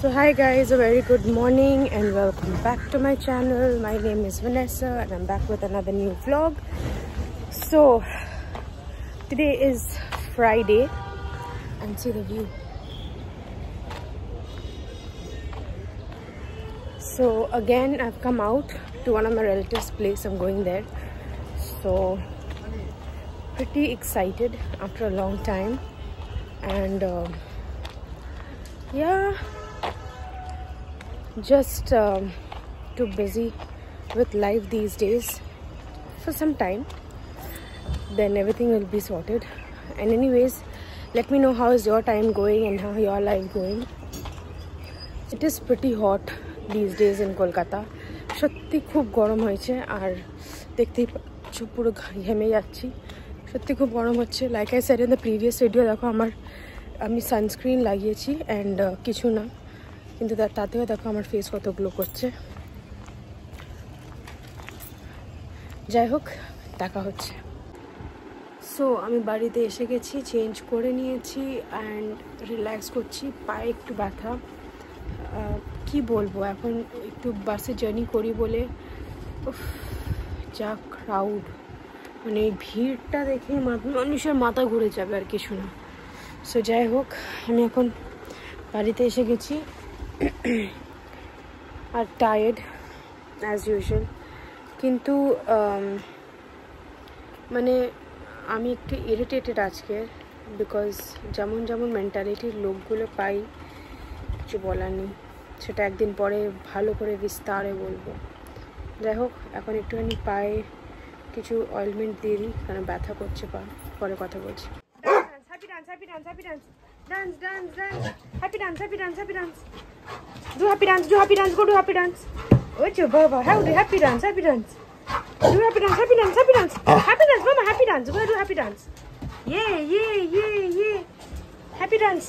So hi guys, a very good morning and welcome back to my channel. My name is Vanessa and I'm back with another new vlog. So today is Friday and see the view. So again I've come out to one of my relatives' place. I'm going there. So pretty excited after a long time and yeah, just too busy with life these days for some time, then everything will be sorted. And anyways, let me know how is your time going and how your life going. It is pretty hot these days in Kolkata. সত্যি খুব গরম হয়েছে আর দেখতেই পাচ্ছ পুরো ঘেমে যাচ্ছি, সত্যি খুব গরম হচ্ছে। Like I said in the previous video, দেখো আমি সানস্ক্রিন লাগিয়েছি অ্যান্ড কিছু না, কিন্তু তাতেও দেখো আমার ফেস কত গ্লো করছে। যাই হোক, দেখা হচ্ছে। সো আমি বাড়িতে এসে গেছি, চেঞ্জ করে নিয়েছি অ্যান্ড রিল্যাক্স করছি। পায়ে একটু ব্যথা, কি বলবো, এখন একটু বাসে জার্নি করি বলে যা ক্রাউড, মানে এই ভিড়টা দেখে মানুষের মাথা ঘুরে যাবে আর কিছু না। সো যাই হোক, আমি এখন বাড়িতে এসে গেছি আর টায়ার্ড অ্যাজ ইউজুয়াল, কিন্তু মানে আমি একটু ইরিটেটেড আজকে, বিকজ যেমন যেমন মেন্টালিটির লোকগুলো পাই কিছু বলার নেই, সেটা একদিন পরে ভালো করে বিস্তারে বলবো। যাই হোক, এখন একটুখানি পায়ে কিছু অয়েলমেন্ট দিয়ে দিই, কারণ ব্যথা করছে পা, পরে কথা বলছি। Happy dance, happy dance, happy dance. Dance, dance, dance. Happy dance, happy dance, happy dance. Do happy dance, do happy dance, go do happy dance. What's your baba? How do happy dance, happy dance. Do happy dance, happy dance, happy dance. Happy dance, mama, happy dance. Go do happy dance. Yeah, yeah, yeah, yeah. Happy dance.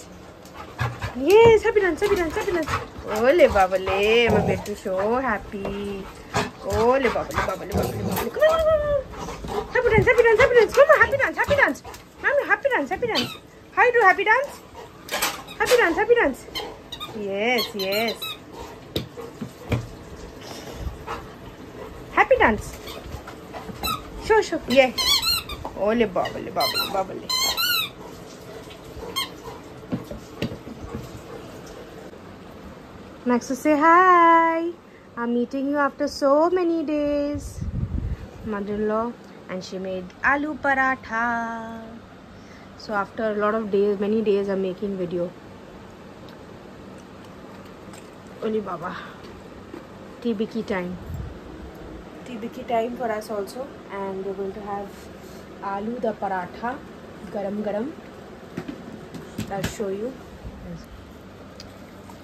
Yes, happy dance, happy dance, happy dance. Ole babale, my baby so happy. Ole babale, babale, babale, babale. Come on, come on, come on. Happy dance, happy dance, happy dance. Mama, happy dance, happy dance. Mommy, happy dance, happy dance. How you do happy dance? Happy dance, happy dance. Yes, yes. Happy dance. Show, show. Yeah. Ole babale, babale, babale. Maxu, say hi. I'm meeting you after so many days. Mother-in-law, and she made aloo paratha. So after a lot of days, many days, I'm making video. Oli baba, TBK time. TBK time for us also, and we're going to have aloo the paratha, garam garam. I'll show you.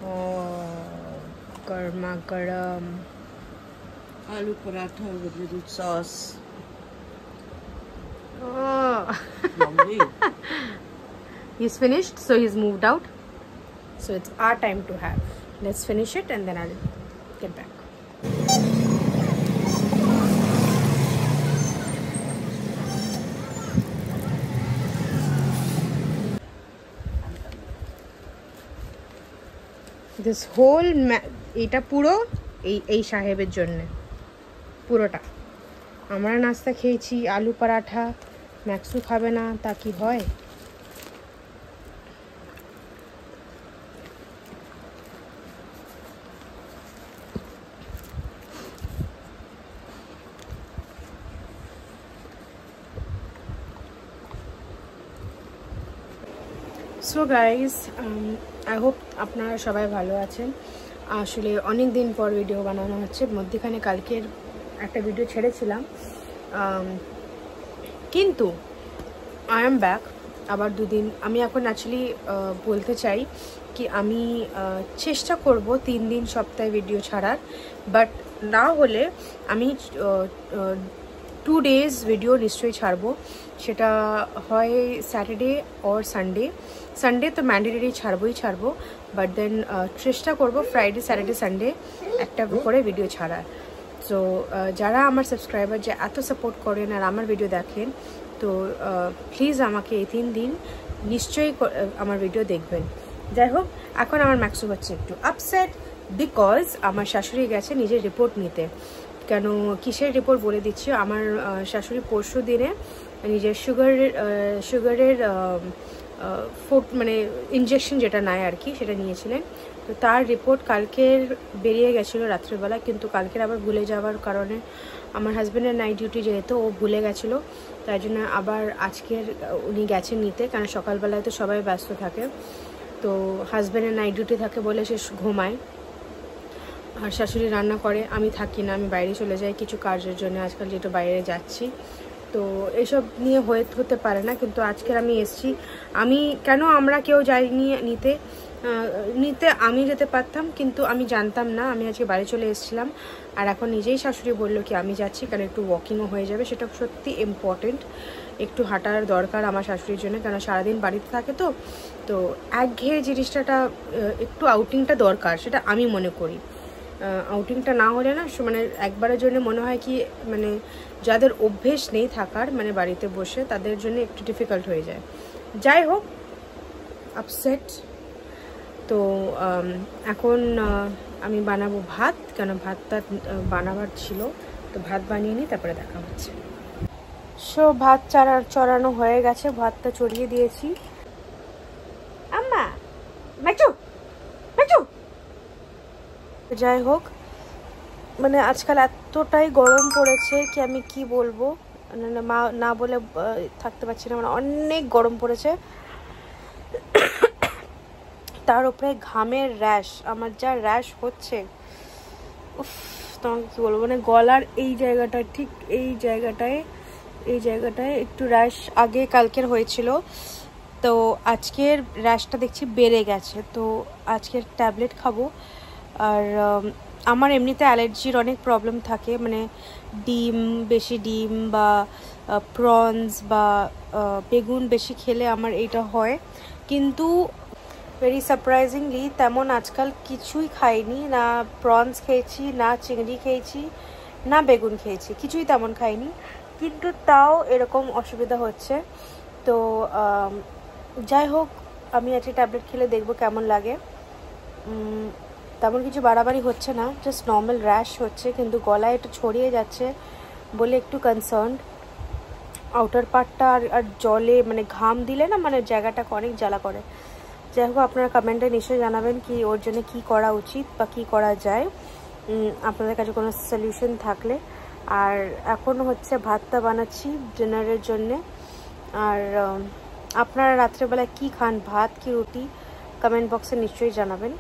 Oh, garma garam aloo paratha with little sauce. Oh. He's finished, so he's moved out. So it's our time to have. Let's finish it and then I'll get back. This whole এটা পুরো এই সাহেবের জন্য, পুরোটা। আমরা নাস্তা খেয়েছি আলু পরাঠা, ম্যাক্সু খাবে না, তা কি হয়? সো গাইজ, আই হোপ আপনারা সবাই ভালো আছেন। আসলে অনেক দিন পর ভিডিও বানানো হচ্ছে, মধ্যখানে কালকের একটা ভিডিও ছেড়েছিলাম, কিন্তু আই এম ব্যাক আবার দুদিন। আমি এখন অ্যাকচুয়ালি বলতে চাই কি, আমি চেষ্টা করব 3 দিন সপ্তাহে ভিডিও ছাড়ার, বাট না হলে আমি 2 days ভিডিও নিশ্চয়ই ছাড়বো। সেটা হয় স্যাটারডে অর সানডে। সানডে তো ম্যান্ডেটরি ছাড়বো, বাট দেন চেষ্টা করব ফ্রাইডে, স্যাটারডে, সানডে একটা করে ভিডিও ছাড়ার। সো যারা আমার সাবস্ক্রাইবার, যে এত সাপোর্ট করেন আর আমার ভিডিও দেখেন, তো প্লিজ আমাকে এই 3 দিন নিশ্চয়ই আমার ভিডিও দেখবেন। যাই হোক, এখন আমার ম্যাক্সু হচ্ছে একটু আপসেট বিকজ আমার শাশুড়ি গেছে নিজের রিপোর্ট নিতে। কেন কিসের রিপোর্ট বলে দিচ্ছি, আমার শাশুড়ি পরশু দিনে নিজের সুগারের মানে ইনজেকশন যেটা নেয় আর কি, সেটা নিয়েছিলেন। তো তার রিপোর্ট কালকের বেরিয়ে গেছিলো রাত্রিবেলা, কিন্তু কালকের আবার ভুলে যাওয়ার কারণে আমার হাজব্যান্ডের নাইট ডিউটি যেহেতু ও ভুলে গেছিলো, তাই জন্য আবার আজকের উনি গেছেন নিতে। কারণ সকালবেলায় তো সবাই ব্যস্ত থাকে, তো হাজব্যান্ডের নাইট ডিউটি থাকে বলে সে ঘুমায়, আর শাশুড়ি রান্না করে। আমি থাকি না, আমি বাইরে চলে যাই কিছু কাজের জন্য, আজকাল যেহেতু বাইরে যাচ্ছি, তো এসব নিয়ে হতে পারে না। কিন্তু আজকের আমি এসছি, আমি কেন আমরা কেউ যাইনি নিতে আমি যেতে পারতাম, কিন্তু আমি জানতাম না। আমি আজকে বাড়ি চলে এসেছিলাম, আর এখন নিজেই শাশুড়ি বললো কি আমি যাচ্ছি, কারণ একটু ওয়াকিংও হয়ে যাবে। সেটা সত্যি ইম্পর্টেন্ট, একটু হাঁটার দরকার আমার শাশুড়ির জন্য, কারণ সারাদিন বাড়িতে থাকে তো একঘেয়ে জিনিসটা একটু আউটিংটা দরকার, সেটা আমি মনে করি। আউটিংটা না হলে না মানে একবারের জন্য মনে হয় কি, মানে যাদের অভ্যেস নেই থাকার মানে বাড়িতে বসে, তাদের জন্য একটু ডিফিকাল্ট হয়ে যায়। যাই হোক, আপসেট। তো এখন আমি বানাবো ভাত, কেন ভাতটা বানাবার ছিল, তো ভাত বানিয়ে নিই, তারপরে দেখা হচ্ছে। সো ভাত চড়ানো হয়ে গেছে, ভাতটা চড়িয়ে দিয়েছি। আম্মা মেচু মেচু। যাই হোক, মানে আজকাল এতটাই গরম পড়েছে কি আমি কি বলবো, মা না বলে থাকতে পারছি না, মানে অনেক গরম পড়েছে। তার উপরে ঘামের র্যাশ, আমার যা র্যাশ হচ্ছে, উফ তোমাকে কী বলবো, মানে গলার এই জায়গাটা, ঠিক এই জায়গাটায় একটু র্যাশ আগে কালকের হয়েছিল, তো আজকের র্যাশটা দেখছি বেড়ে গেছে। তো আজকের ট্যাবলেট খাবো। আর আমার এমনিতে অ্যালার্জির অনেক প্রবলেম থাকে, মানে বেশি ডিম বা প্রনস বা বেগুন বেশি খেলে আমার এইটা হয়। কিন্তু ভেরি সারপ্রাইজিংলি তেমন আজকাল কিছুই খাইনি, না প্রনস খেয়েছি, না চিংড়ি খেয়েছি, না বেগুন খেয়েছি, কিছুই তেমন খাইনি, কিন্তু তাও এরকম অসুবিধা হচ্ছে। তো যাই হোক, আমি আজকে ট্যাবলেট খেলে দেখবো কেমন লাগে। তেমন কিছু বাড়াবাড়ি হচ্ছে না, জাস্ট নর্মাল র্যাশ হচ্ছে, কিন্তু গলায় একটু ছড়িয়ে যাচ্ছে বলে একটু কনসার্নড। আউটার পার্টটা আর জলে মানে ঘাম দিলে না মানে জায়গাটাকে অনেক জ্বালা করে। যাই হোক, আপনারা কমেন্টে নিশ্চয়ই জানাবেন কি ওর জন্য কী করা উচিত বা কী করা যায়, আপনাদের কাছে কোনো সলিউশন থাকলে। আর এখন হচ্ছে ভাতটা বানাচ্ছি ডিনারের জন্যে। আর আপনারা রাত্রেবেলায় কী খান, ভাত কি রুটি, কমেন্ট বক্সে নিশ্চয়ই জানাবেন।